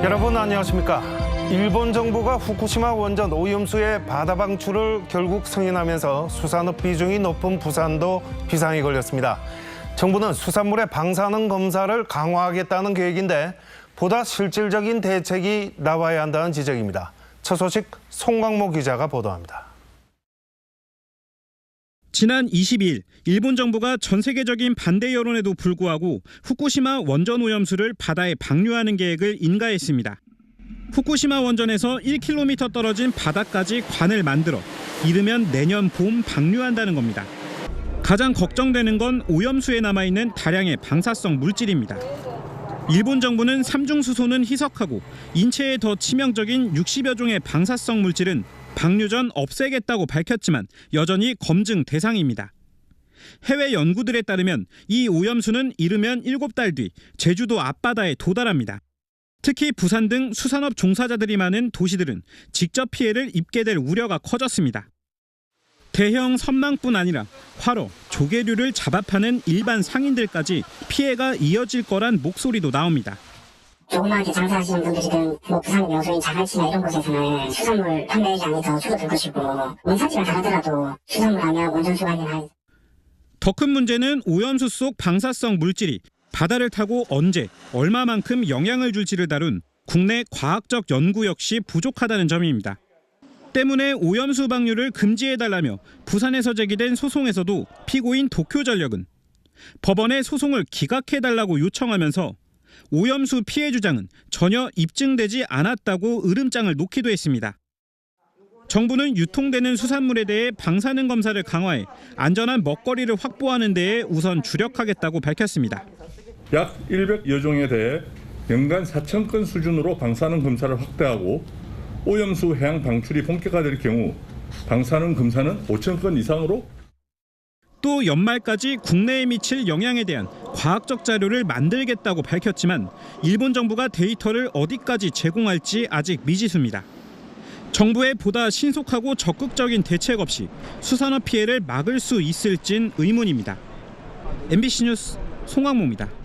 여러분 안녕하십니까? 일본 정부가 후쿠시마 원전 오염수의 바다 방출을 결국 승인하면서 수산업 비중이 높은 부산도 비상이 걸렸습니다. 정부는 수산물의 방사능 검사를 강화하겠다는 계획인데 보다 실질적인 대책이 나와야 한다는 지적입니다. 첫 소식 송광모 기자가 보도합니다. 지난 22일 일본 정부가 전 세계적인 반대 여론에도 불구하고 후쿠시마 원전 오염수를 바다에 방류하는 계획을 인가했습니다. 후쿠시마 원전에서 1km 떨어진 바다까지 관을 만들어 이르면 내년 봄 방류한다는 겁니다. 가장 걱정되는 건 오염수에 남아있는 다량의 방사성 물질입니다. 일본 정부는 삼중수소는 희석하고 인체에 더 치명적인 60여 종의 방사성 물질은 방류 전 없애겠다고 밝혔지만 여전히 검증 대상입니다. 해외 연구들에 따르면 이 오염수는 이르면 7달 뒤 제주도 앞바다에 도달합니다. 특히 부산 등 수산업 종사자들이 많은 도시들은 직접 피해를 입게 될 우려가 커졌습니다. 대형 선망뿐 아니라 활어, 조개류를 잡아파는 일반 상인들까지 피해가 이어질 거란 목소리도 나옵니다. 조그맣게 장사하시는 분들이든 부산 여수인 자갈치나 이런 곳에서는 수산물 판매량이 더 줄어들 것이고 원산지가 다르더라도 수산물 아니야 원전수가 아니라. 더 큰 문제는 오염수 속 방사성 물질이 바다를 타고 언제, 얼마만큼 영향을 줄지를 다룬 국내 과학적 연구 역시 부족하다는 점입니다. 때문에 오염수 방류를 금지해달라며 부산에서 제기된 소송에서도 피고인 도쿄전력은 법원에 소송을 기각해달라고 요청하면서 오염수 피해 주장은 전혀 입증되지 않았다고 으름장을 놓기도 했습니다. 정부는 유통되는 수산물에 대해 방사능 검사를 강화해 안전한 먹거리를 확보하는 데에 우선 주력하겠다고 밝혔습니다. 약 100여 종에 대해 연간 4,000건 수준으로 방사능 검사를 확대하고 오염수 해양 방출이 본격화될 경우 방사능 검사는 5,000건 이상으로. 또 연말까지 국내에 미칠 영향에 대한 과학적 자료를 만들겠다고 밝혔지만 일본 정부가 데이터를 어디까지 제공할지 아직 미지수입니다. 정부의 보다 신속하고 적극적인 대책 없이 수산업 피해를 막을 수 있을진 의문입니다. MBC 뉴스 송광모입니다.